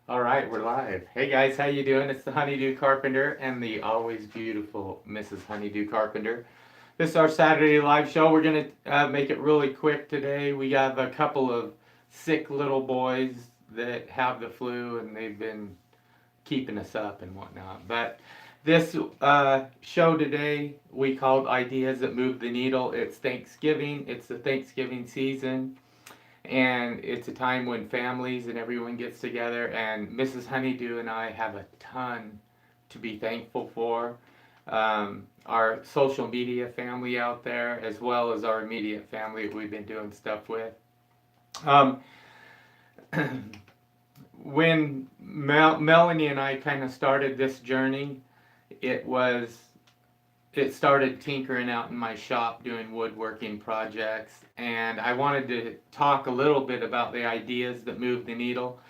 All right, we're live. Hey guys, how you doing? It's the Honeydew Carpenter and the always beautiful Mrs. Honeydew Carpenter. This is our Saturday live show. We're gonna make it really quick today. We have a couple of sick little boys that have the flu, and they've been keeping us up and whatnot. But this show today we called Ideas That Move the Needle. It's Thanksgiving. It's the Thanksgiving season, and it's a time when families and everyone gets together, and Mrs. Honeydew and I have a ton to be thankful for. Our social media family out there, as well as our immediate family that we've been doing stuff with. Um, when Melanie and I kind of started this journey, it was it started tinkering out in my shop doing woodworking projects, and I wanted to talk a little bit about the ideas that move the needle,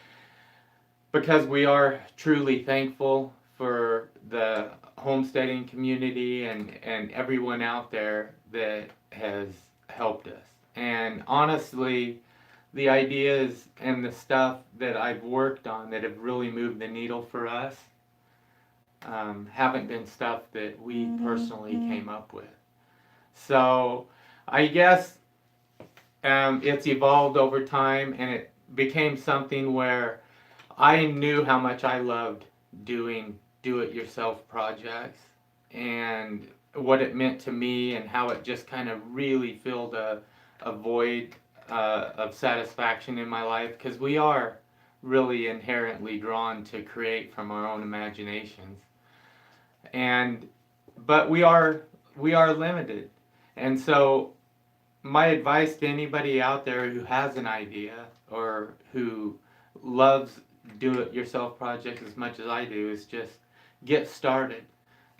because we are truly thankful for the homesteading community and everyone out there that has helped us. And honestly, the ideas and the stuff that I've worked on that have really moved the needle for us haven't been stuff that we personally came up with. So I guess it's evolved over time, and it became something where I knew how much I loved doing do-it-yourself projects and what it meant to me, and how it just kind of really filled a void of satisfaction in my life, because we are really inherently drawn to create from our own imaginations, and but we are limited. And so my advice to anybody out there who has an idea or who loves do it yourself projects as much as I do is just get started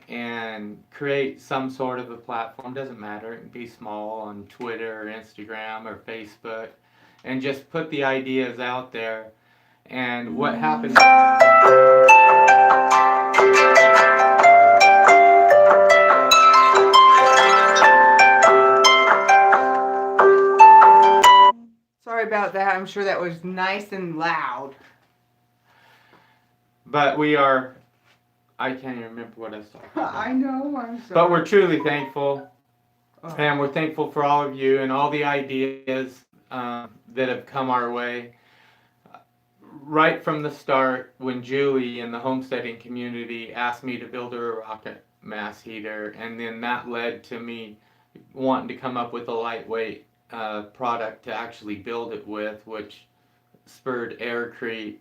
and create some sort of a platform. Doesn't matter, it can be small, on Twitter or Instagram or Facebook, and just put the ideas out there. And what happens? Sorry about that. I'm sure that was nice and loud. But we are. I can't even remember what I was talking about. I know, I'm sorry. But we're truly thankful, Oh. and we're thankful for all of you and all the ideas that have come our way. Right from the start, when Julie in the homesteading community asked me to build her a rocket mass heater, and then that led to me wanting to come up with a lightweight product to actually build it with, which spurred aircrete,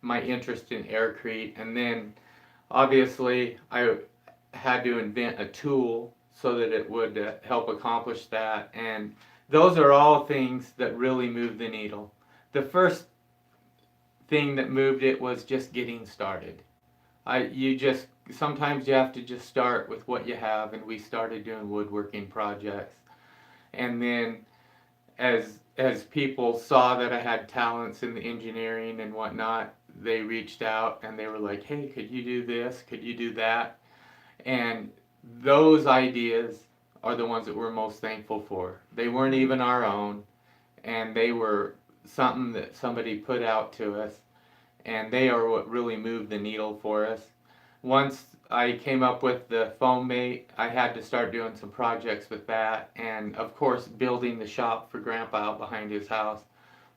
my interest in aircrete, and then obviously I had to invent a tool so that it would help accomplish that, and those are all things that really move the needle. The first thing that moved it was just getting started. You just sometimes you have to just start with what you have, and we started doing woodworking projects, and then as people saw that I had talents in the engineering and whatnot, they reached out and they were like, "Hey, could you do this? Could you do that?" And those ideas are the ones that we're most thankful for. They weren't even our own, and they were something that somebody put out to us, and they are what really moved the needle for us. Once I came up with the foam mate, I had to start doing some projects with that, and of course building the shop for Grandpa out behind his house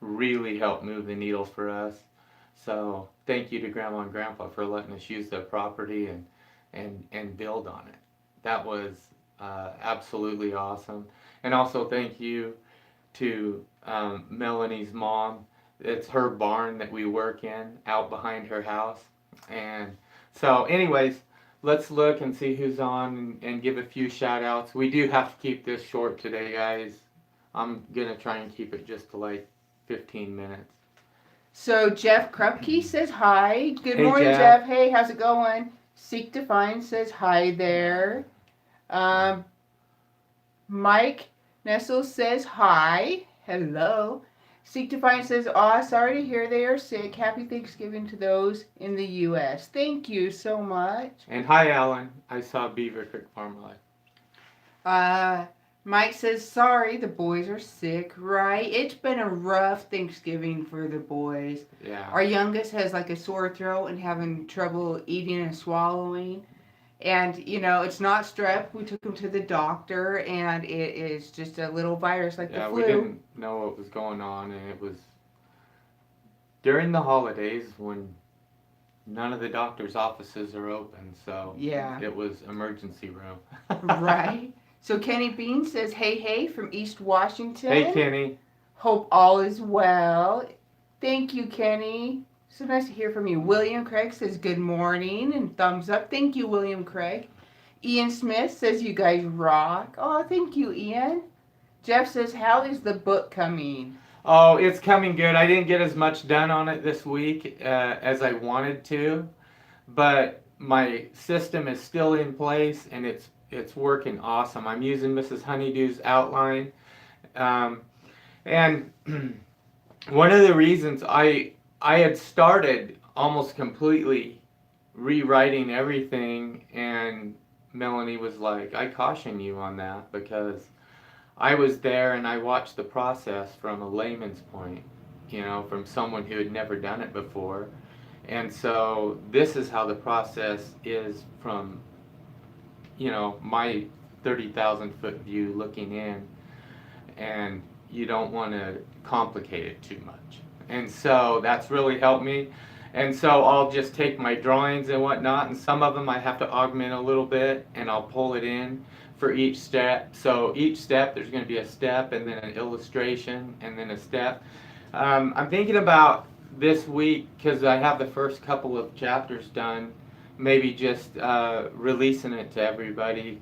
really helped move the needle for us. So thank you to Grandma and Grandpa for letting us use their property and build on it. That was absolutely awesome. And also thank you to Melanie's mom. It's her barn that we work in out behind her house. And so anyways, let's look and see who's on, and give a few shout outs. We do have to keep this short today, guys. I'm gonna try and keep it just to like 15 minutes. So Jeff Krupke says hi. Good Hey, morning, Jeff. Jeff. Hey, how's it going? Seek to Find says hi there. Um, Mike Nessel says hi. Hello. Seek to Find says, "Aw, sorry to hear they are sick. Happy Thanksgiving to those in the U.S." Thank you so much. And hi, Alan. I saw Beaver Creek Farm Life. Uh, Mike says, sorry, the boys are sick, right? It's been a rough Thanksgiving for the boys. Yeah. Our youngest has like a sore throat and having trouble eating and swallowing. And, it's not strep. We took him to the doctor, and it is just a little virus like the Yeah, flu. we didn't know what was going on, and it was during the holidays when none of the doctor's offices are open, so Yeah. it was emergency room. Right. So Kenny Bean says, hey, from East Washington. Hey, Kenny. Hope all is well. Thank you, Kenny. So nice to hear from you. William Craig says, good morning, and thumbs up. Thank you, William Craig. Ian Smith says, you guys rock. Oh, thank you, Ian. Jeff says, how is the book coming? Oh, it's coming good. I didn't get as much done on it this week as I wanted to, but my system is still in place, and it's working awesome. I'm using Mrs. Honeydew's outline, and one of the reasons I had started almost completely rewriting everything, and Melanie was like, I caution you on that, because I was there and I watched the process from a layman's point, from someone who had never done it before. And so this is how the process is from, my 30,000 foot view looking in, and you don't want to complicate it too much. And so that's really helped me. And so I'll just take my drawings and whatnot, and some of them I have to augment a little bit, and I'll pull it in for each step. So each step, there's going to be a step, and then an illustration, and then a step. I'm thinking about this week, because I have the first couple of chapters done, maybe just releasing it to everybody,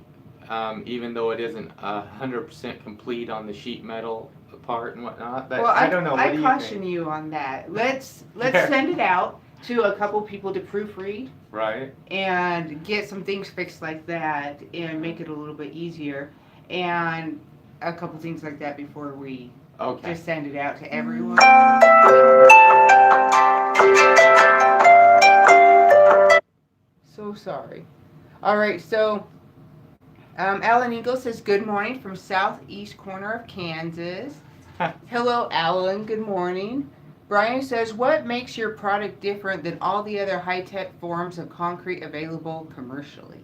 even though it isn't 100% complete on the sheet metal part and whatnot. But well, I don't know. What do you caution think? you on that. Let's send it out to a couple people to proofread. Right. And get some things fixed like that and make it a little bit easier. And a couple things like that before we just send it out to everyone. So sorry. All right, so Alan Eagle says, good morning from southeast corner of Kansas. Hello, Alan. Good morning. Brian says, what makes your product different than all the other high-tech forms of concrete available commercially?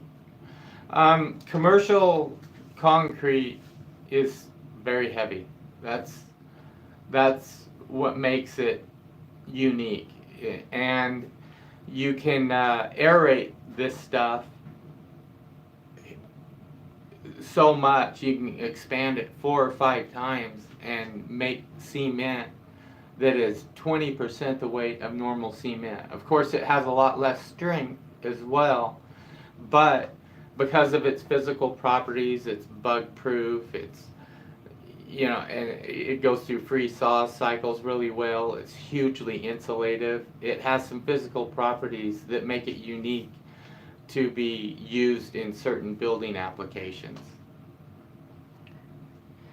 Commercial concrete is very heavy. That's what makes it unique. And you can aerate this stuff so much, you can expand it 4 or 5 times and make cement that is 20% the weight of normal cement. Of course, it has a lot less strength as well, but because of its physical properties, it's bug proof, it's and it goes through freeze-thaw cycles really well. It's hugely insulative. It has some physical properties that make it unique to be used in certain building applications.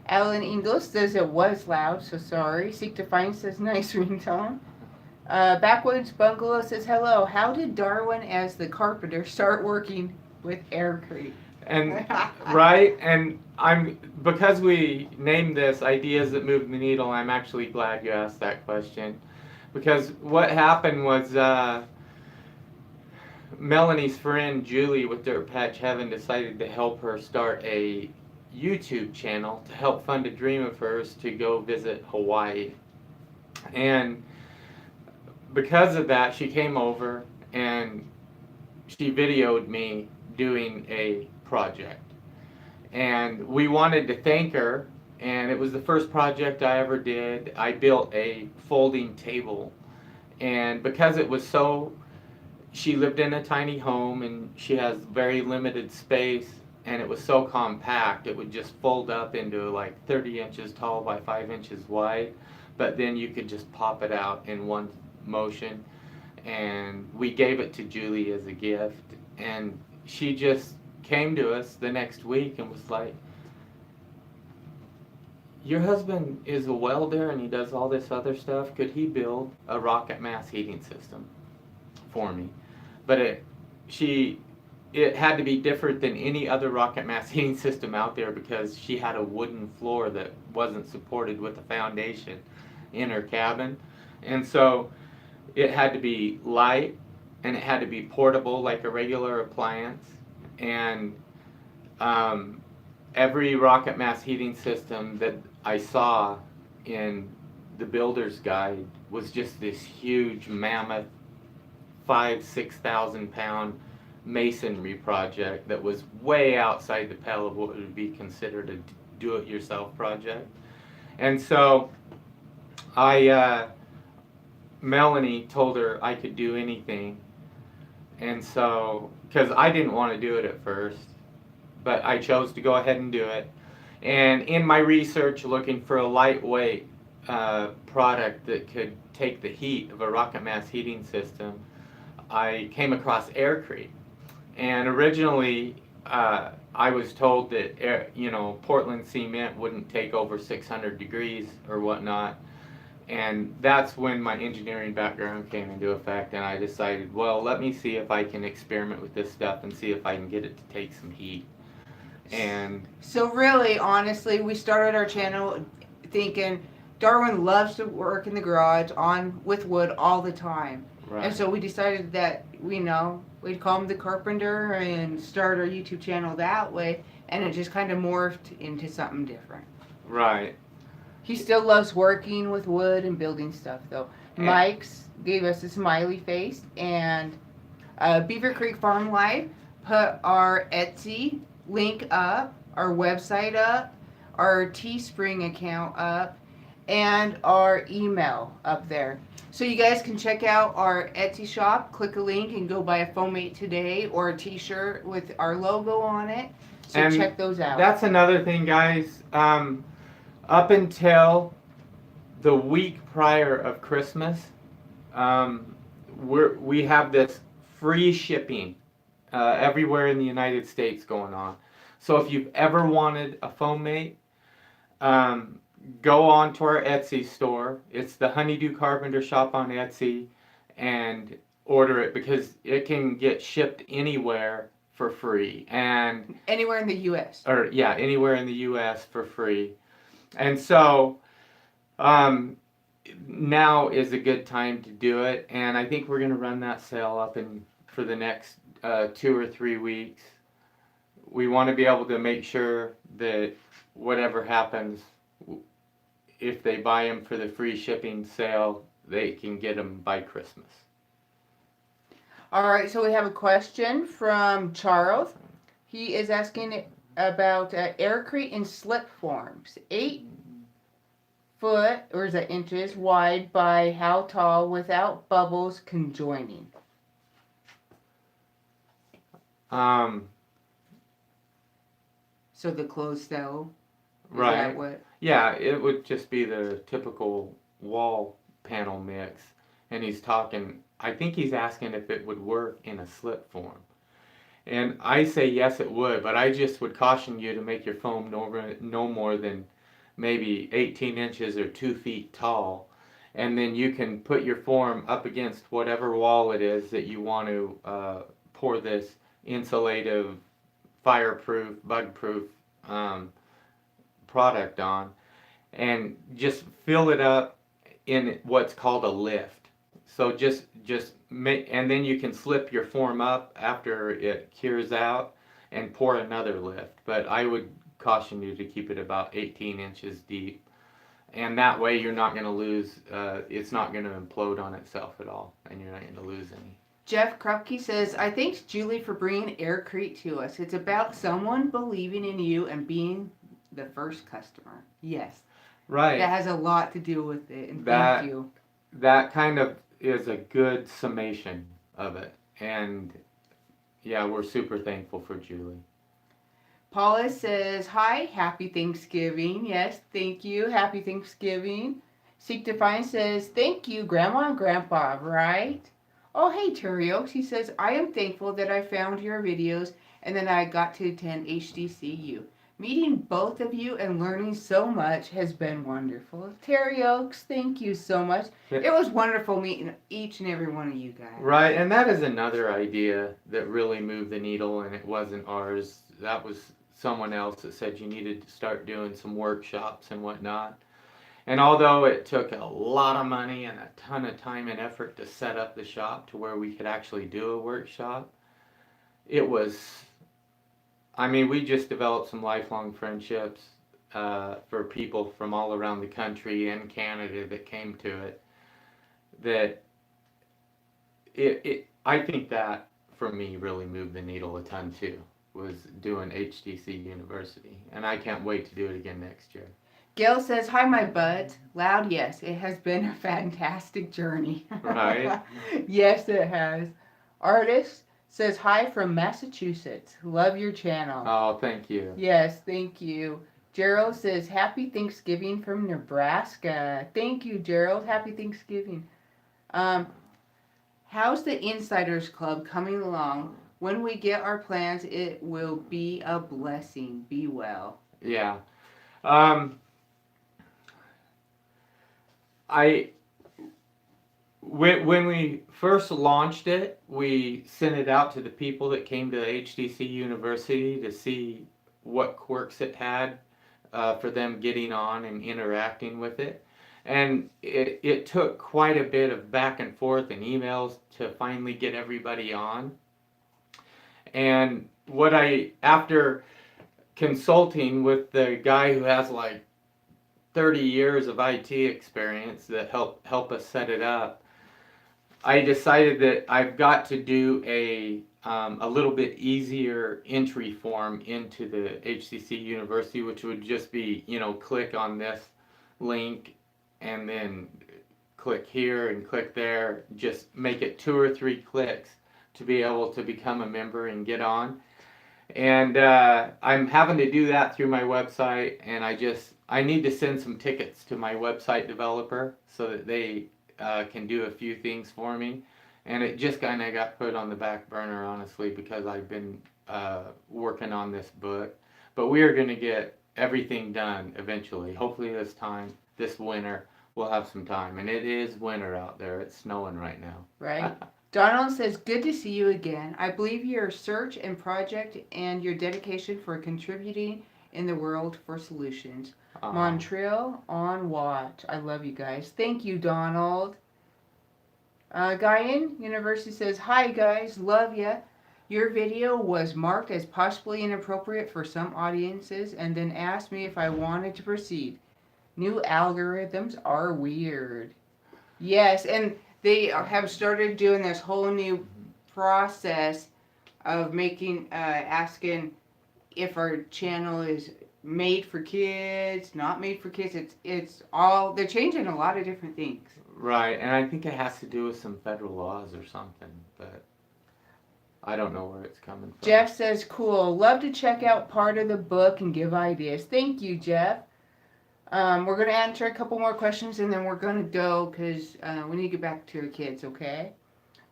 Alan Ingalls says it was loud, so sorry. Seek to Find says nice ringtone. Backwoods Bungalow says hello. How did Darwin as the carpenter start working with aircrete? And right, and because we named this Ideas That Move the Needle, I'm actually glad you asked that question, because what happened was Melanie's friend Julie with Dirt Patch Heaven decided to help her start a YouTube channel to help fund a dream of hers to go visit Hawaii. And because of that, she came over and she videoed me doing a project. And we wanted to thank her, and it was the first project I ever did. I built a folding table, and because it was she lived in a tiny home and she has very limited space, and it was so compact, it would just fold up into like 30 inches tall by 5 inches wide, but then you could just pop it out in one motion. And we gave it to Julie as a gift, and she just came to us the next week and was like, your husband is a welder and he does all this other stuff. Could he build a rocket mass heating system for me? But she it had to be different than any other rocket mass heating system out there because she had a wooden floor that wasn't supported with a foundation in her cabin. And so it had to be light and it had to be portable like a regular appliance. And um, every rocket mass heating system that I saw in the builder's guide was just this huge mammoth 6,000 pound masonry project that was way outside the pale of what would be considered a do-it-yourself project. And so Melanie told her I could do anything. And so, because I didn't want to do it at first, but I chose to go ahead and do it. And in my research, looking for a lightweight product that could take the heat of a rocket mass heating system, I came across aircrete. And originally, I was told that Portland cement wouldn't take over 600 degrees or whatnot. And that's when my engineering background came into effect, and I decided, well, let me see if I can experiment with this stuff and see if I can get it to take some heat. And so really, honestly, we started our channel thinking Darwin loves to work in the garage with wood all the time. right. And so we decided that, we'd call him the Carpenter and start our YouTube channel that way, and it just kind of morphed into something different. Right. He still loves working with wood and building stuff, though. Mike's gave us a smiley face, and Beaver Creek Farm Life put our Etsy link up, our website up, our Teespring account up, and our email up there. So you guys can check out our Etsy shop, click a link, and go buy a foam mate today or a t-shirt with our logo on it. So And check those out. That's another thing, guys. Up until the week prior of Christmas, we have this free shipping everywhere in the United States going on. So if you've ever wanted a foam mate, go on to our Etsy store. It's the Do Carpenter shop on Etsy, and order it because it can get shipped anywhere for free. And anywhere in the U.S. Anywhere in the U.S. for free. And so now is a good time to do it, and I think we're going to run that sale up for the next 2 or 3 weeks. We want to be able to make sure that whatever happens, if they buy them for the free shipping sale, they can get them by Christmas. All right, so we have a question from Charles. He is asking about aircrete in slip forms. 8 foot, or is that inches, wide by how tall without bubbles conjoining? So the closed cell? Right. That what? Yeah, it would just be the typical wall panel mix. And I think he's asking if it would work in a slip form. And I say yes, it would, but I just would caution you to make your foam no more than maybe 18 inches or 2 feet tall. And then you can put your form up against whatever wall it is that you want to pour this insulative, fireproof, bug-proof product on, and just fill it up in what's called a lift. So just make, and then you can slip your form up after it cures out and pour another lift. But I would caution you to keep it about 18 inches deep, and that way you're not going to lose. It's not going to implode on itself at all, and you're not going to lose any. Jeff Krupke says, I thank Julie for bringing aircrete to us. It's about someone believing in you and being the first customer. Yes. Right. That has a lot to do with it, and thank you. That kind of is a good summation of it. And yeah, we're super thankful for Julie. Paula says, hi, happy Thanksgiving. Yes, thank you. Happy Thanksgiving. Seek to Find says, thank you, Grandma and Grandpa, right? Oh, hey, Turio. She says, I am thankful that I found your videos and then I got to attend HDCU. Meeting both of you and learning so much has been wonderful. Terry Oaks, thank you so much. It was wonderful meeting each and every one of you guys. Right, and that is another idea that really moved the needle, and it wasn't ours. That was someone else that said you needed to start doing some workshops and whatnot. And although it took a lot of money and a ton of time and effort to set up the shop to where we could actually do a workshop, it was, I mean, we just developed some lifelong friendships for people from all around the country and Canada that came to it. That I think that for me really moved the needle a ton too. Was doing HTC University, and I can't wait to do it again next year. Gail says, hi, my buds. Loud, yes. It has been a fantastic journey. Right? Yes, it has. Artist says, hi from Massachusetts. Love your channel. Oh, thank you. Yes, thank you. Gerald says, happy Thanksgiving from Nebraska. Thank you, Gerald. Happy Thanksgiving. How's the Insiders Club coming along? When we get our plans, it will be a blessing. Be well. Yeah. When we first launched it, we sent it out to the people that came to HTC University to see what quirks it had for them getting on and interacting with it. And it took quite a bit of back and forth and emails to finally get everybody on. And after consulting with the guy who has like 30 years of IT experience that help us set it up, I decided that I've got to do a little bit easier entry form into the HCC University, which would just be, click on this link and then click here and click there. Just make it 2 or 3 clicks to be able to become a member and get on. And I'm having to do that through my website, and I need to send some tickets to my website developer so that they can do a few things for me. And it just kind of got put on the back burner, honestly, because I've been working on this book. But we are going to get everything done eventually. Hopefully this winter, we'll have some time. And it is winter out there. It's snowing right now. Right. Donald says, good to see you again. I believe your search and project and your dedication for contributing in the world for solutions. Montreal on watch. I love you guys. Thank you, Donald. Guyan University says, hi guys, love ya. Your video was marked as possibly inappropriate for some audiences and then asked me if I wanted to proceed. New algorithms are weird. Yes, and they have started doing this whole new process of asking if our channel is made for kids, not made for kids. It's all, they're changing a lot of different things. Right, and I think it has to do with some federal laws or something, but I don't know where it's coming from. Jeff says, cool. Love to check out part of the book and give ideas. Thank you, Jeff. We're going to answer a couple more questions and then we're going to go because we need to get back to the kids, okay?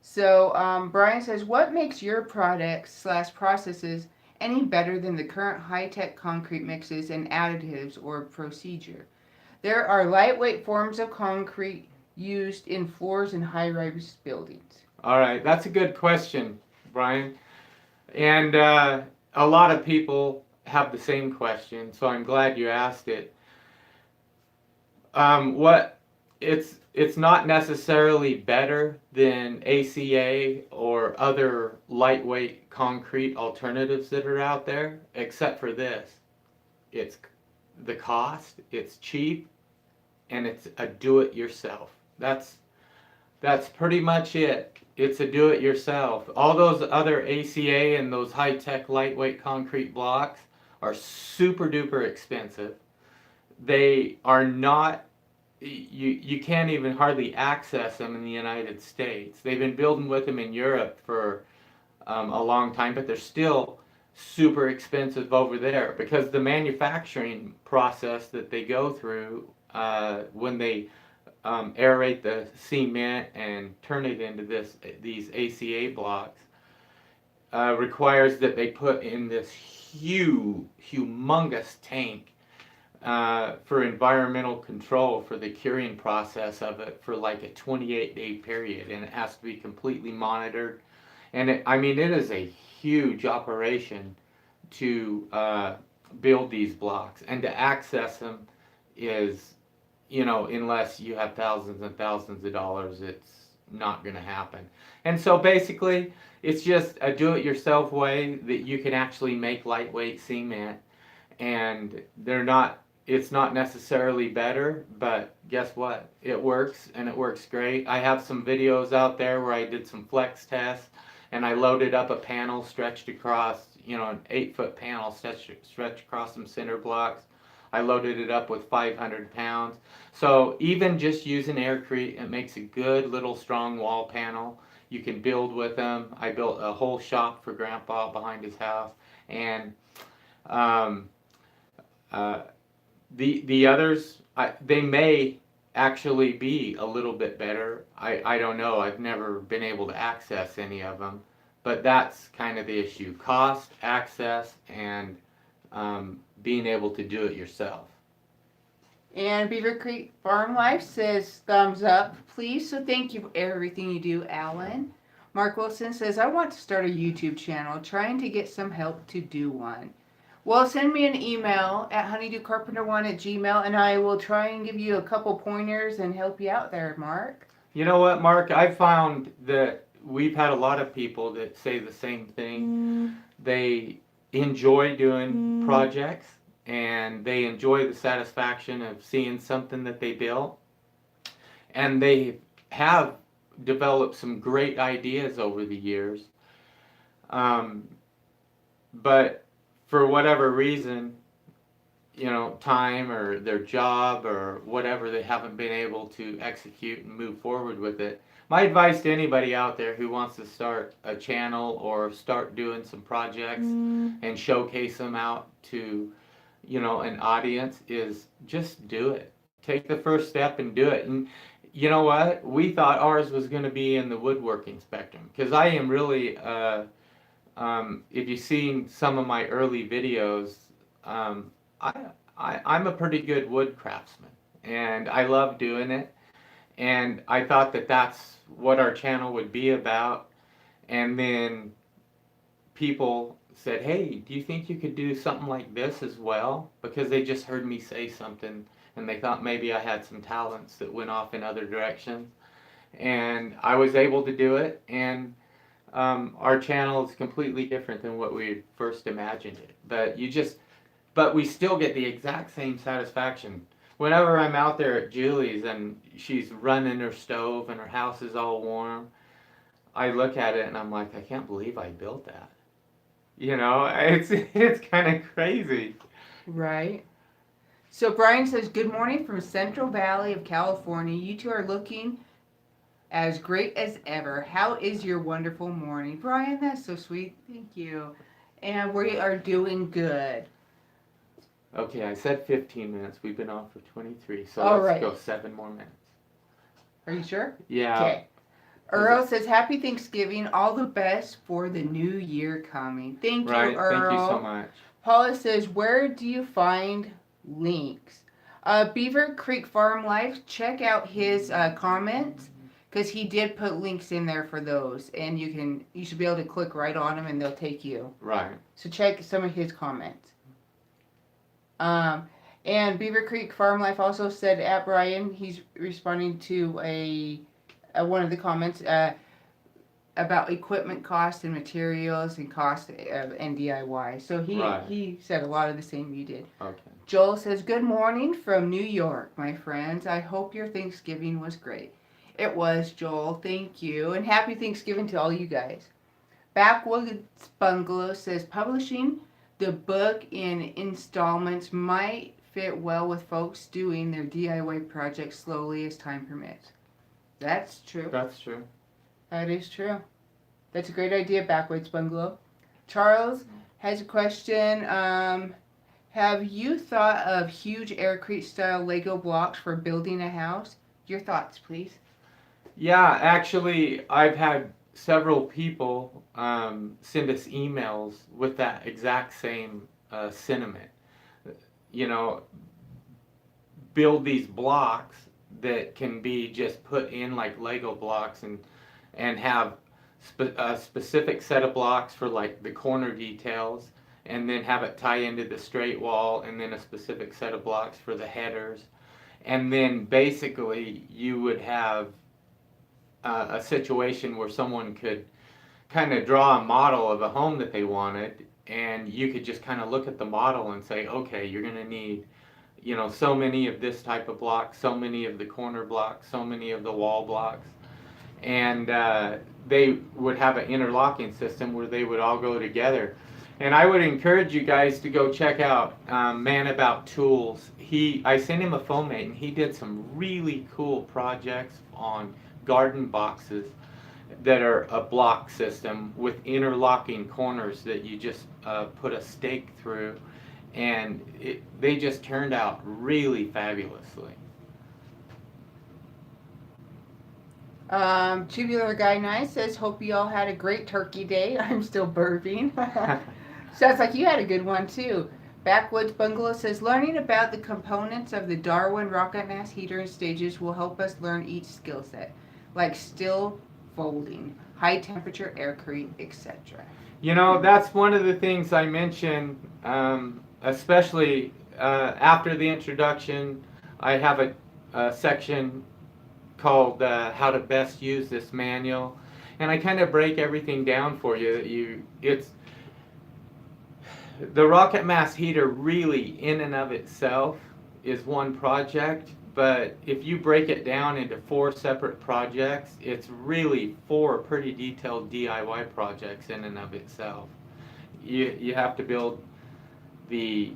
So Brian says, what makes your products/processes any better than the current high-tech concrete mixes and additives or procedure? There are lightweight forms of concrete used in floors in high-rise buildings. All right, that's a good question, Brian. And a lot of people have the same question, so I'm glad you asked it. It's not necessarily better than ACA or other lightweight concrete alternatives that are out there, except for this. It's the cost, it's cheap, and it's a do-it-yourself. That's pretty much it. It's a do-it-yourself. All those other ACA and those high-tech lightweight concrete blocks are super duper expensive. They are not, you can't even hardly access them in the United States. They've been building with them in Europe for a long time, but they're still super expensive over there because the manufacturing process that they go through when they aerate the cement and turn it into these ACA blocks requires that they put in this humongous tank for environmental control for the curing process of it for like a 28-day period, and it has to be completely monitored. And it is a huge operation to build these blocks, and to access them is, unless you have thousands and thousands of dollars, it's not going to happen. And so basically, it's just a do-it-yourself way that you can actually make lightweight cement, and it's not necessarily better, but guess what? It works, and it works great. I have some videos out there where I did some flex tests, and I loaded up a panel stretched across, an 8-foot panel stretched across some cinder blocks. I loaded it up with 500 pounds. So even just using aircrete, it makes a good little strong wall panel. You can build with them. I built a whole shop for Grandpa behind his house, and the others, they may actually be a little bit better. I don't know. I've never been able to access any of them, but that's kind of the issue: cost, access, and being able to do it yourself. And Beaver Creek Farm Life says thumbs up, please. So thank you for everything you do, Alan. Mark Wilson says, I want to start a YouTube channel, trying to get some help to do one. Well, send me an email at honeydewcarpenter1@gmail, and I will try and give you a couple pointers and help you out there, Mark. You know what, Mark? I found that we've had a lot of people that say the same thing. They enjoy doing projects, and they enjoy the satisfaction of seeing something that they built. And they have developed some great ideas over the years. But for whatever reason, time or their job or whatever, they haven't been able to execute and move forward with it. My advice to anybody out there who wants to start a channel or start doing some projects and showcase them out to, an audience is just do it. Take the first step and do it. And you know what? We thought ours was going to be in the woodworking spectrum, because I am really, if you've seen some of my early videos, I'm a pretty good wood craftsman, and I love doing it. And I thought that that's what our channel would be about. And then people said, hey, do you think you could do something like this as well? Because they just heard me say something, and they thought maybe I had some talents that went off in other directions. And I was able to do it, and our channel is completely different than what we first imagined it. But we still get the exact same satisfaction. Whenever I'm out there at Julie's and she's running her stove and her house is all warm, I look at it and I'm like, I can't believe I built that. It's kind of crazy. Right. So Brian says, good morning from Central Valley of California. You two are looking as great as ever. How is your wonderful morning? Brian, that's so sweet. Thank you. And we are doing good. Okay, I said 15 minutes. We've been on for 23, so All let's right. go 7 more minutes. Are you sure? Yeah. Okay. Earl says, happy Thanksgiving. All the best for the new year coming. Thank you, Earl. Thank you so much. Paula says, where do you find links? Beaver Creek Farm Life, check out his comments, because he did put links in there for those, and you should be able to click right on them and they'll take you. Right. So check some of his comments. And Beaver Creek Farm Life also said at Brian, he's responding to one of the comments about equipment cost and materials and cost and DIY. So he said a lot of the same you did. Okay. Joel says, good morning from New York, my friends. I hope your Thanksgiving was great. It was, Joel. Thank you. And happy Thanksgiving to all you guys. Backwoods Bungalow says, publishing the book in installments might fit well with folks doing their DIY projects slowly as time permits. That's true. That's true. That is true. That's a great idea, Backwoods Bungalow. Charles has a question. Have you thought of huge aircrete style Lego blocks for building a house? Your thoughts, please. Yeah, actually, I've had several people send us emails with that exact same sentiment. You know, build these blocks that can be just put in like Lego blocks, and have a specific set of blocks for like the corner details, and then have it tie into the straight wall, and then a specific set of blocks for the headers. And then basically you would have a situation where someone could kind of draw a model of a home that they wanted, and you could just kind of look at the model and say, okay, you're going to need, you know, so many of this type of block, so many of the corner blocks, so many of the wall blocks. And they would have an interlocking system where they would all go together. And I would encourage you guys to go check out Man About Tools. I sent him a phone mate, and he did some really cool projects on garden boxes that are a block system with interlocking corners that you just put a stake through, and they just turned out really fabulously. Tubular Guy Nice says, hope you all had a great turkey day. I'm still burping. Sounds like you had a good one too. Backwoods Bungalow says, learning about the components of the Darwin rocket mass heater and stages will help us learn each skill set, like still folding, high temperature aircrete, etc. You know, that's one of the things I mentioned, especially after the introduction. I have a section called How to Best Use This Manual, and I kind of break everything down for you. It's the rocket mass heater really in and of itself is one project, but if you break it down into 4 separate projects, it's really 4 pretty detailed DIY projects in and of itself. You have to build the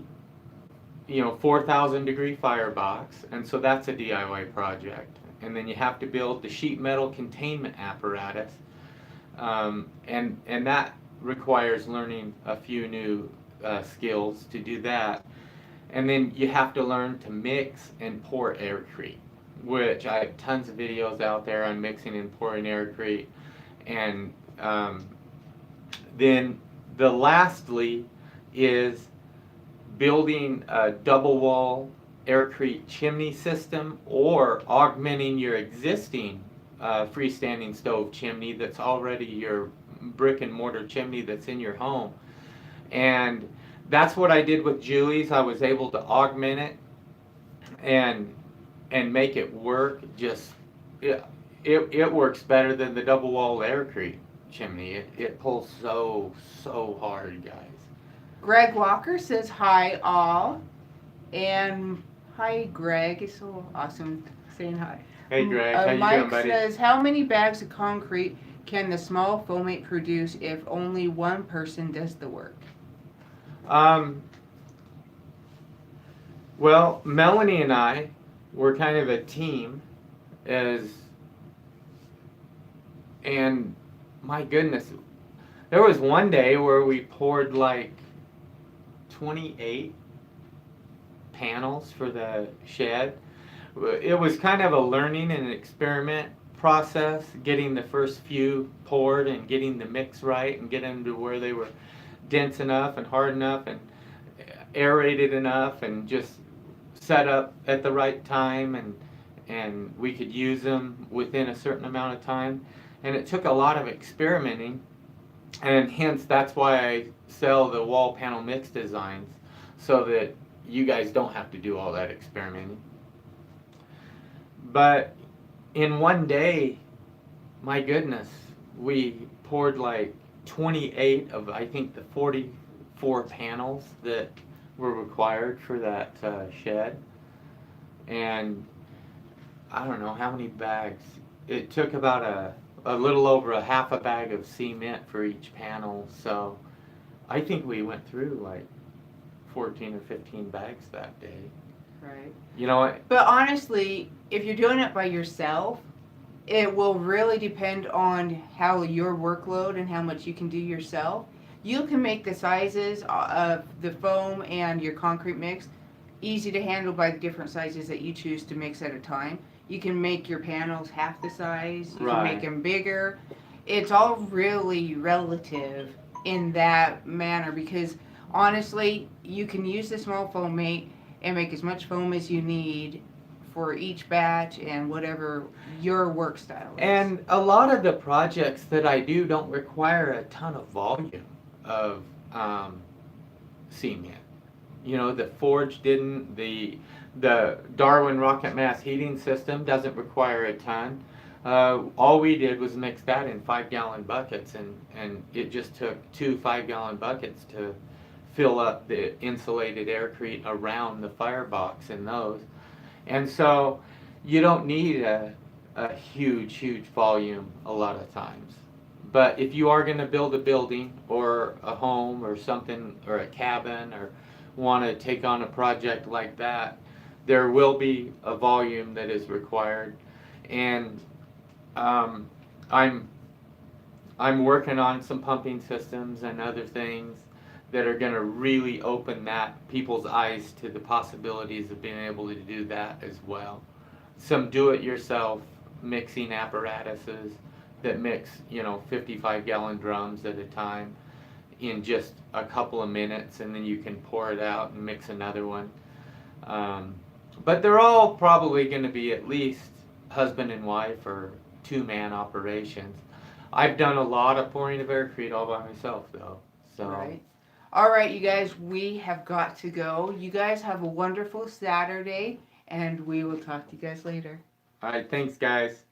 4,000 degree firebox, and so that's a DIY project. And then you have to build the sheet metal containment apparatus, and that requires learning a few new skills to do that. And then you have to learn to mix and pour aircrete, which I have tons of videos out there on mixing and pouring aircrete. And then the lastly is building a double wall aircrete chimney system, or augmenting your existing freestanding stove chimney that's already your brick and mortar chimney that's in your home. And that's what I did with Julie's. I was able to augment it and make it work. Just it works better than the double wall aircrete chimney. It pulls so hard, guys. Greg Walker says, hi all. And hi Greg, it's so awesome saying hi. Hey Greg, how you Mike doing, buddy? says, how many bags of concrete can the small foamate produce if only one person does the work? Well, Melanie and I were kind of a team, and my goodness, there was one day where we poured like 28 panels for the shed. It was kind of a learning and experiment process, getting the first few poured and getting the mix right and getting them to where they were dense enough and hard enough and aerated enough and just set up at the right time, and we could use them within a certain amount of time. And it took a lot of experimenting, and hence that's why I sell the wall panel mix designs, so that you guys don't have to do all that experimenting. But in one day, my goodness, we poured like 28 of, I think, the 44 panels that were required for that shed. And I don't know how many bags. It took about a little over a half a bag of cement for each panel. So I think we went through like 14 or 15 bags that day. Right. You know what? But honestly, if you're doing it by yourself, it will really depend on how your workload and how much you can do yourself. You can make the sizes of the foam and your concrete mix easy to handle by the different sizes that you choose to mix at a time. You can make your panels half the size. You can make them bigger. it's all really relative in that manner because honestly, you can use the small foam mate and make as much foam as you need for each batch and whatever your work style is. And a lot of the projects that I do don't require a ton of volume of cement. You know, the forge didn't, the Darwin rocket mass heating system doesn't require a ton. All we did was mix that in 5-gallon buckets, and it just took 2 5-gallon buckets to fill up the insulated aircrete around the firebox in those. And so you don't need a huge volume a lot of times. But if you are going to build a building or a home or something or a cabin or want to take on a project like that, there will be a volume that is required. And I'm working on some pumping systems and other things that are going to really open that people's eyes to the possibilities of being able to do that as well. Some do-it-yourself mixing apparatuses that mix, 55-gallon drums at a time in just a couple of minutes, and then you can pour it out and mix another one. But they're all probably going to be at least husband and wife or 2-man operations. I've done a lot of pouring of aircrete all by myself, though. So. Right. All right, you guys, we have got to go. You guys have a wonderful Saturday, and we will talk to you guys later. All right, thanks, guys.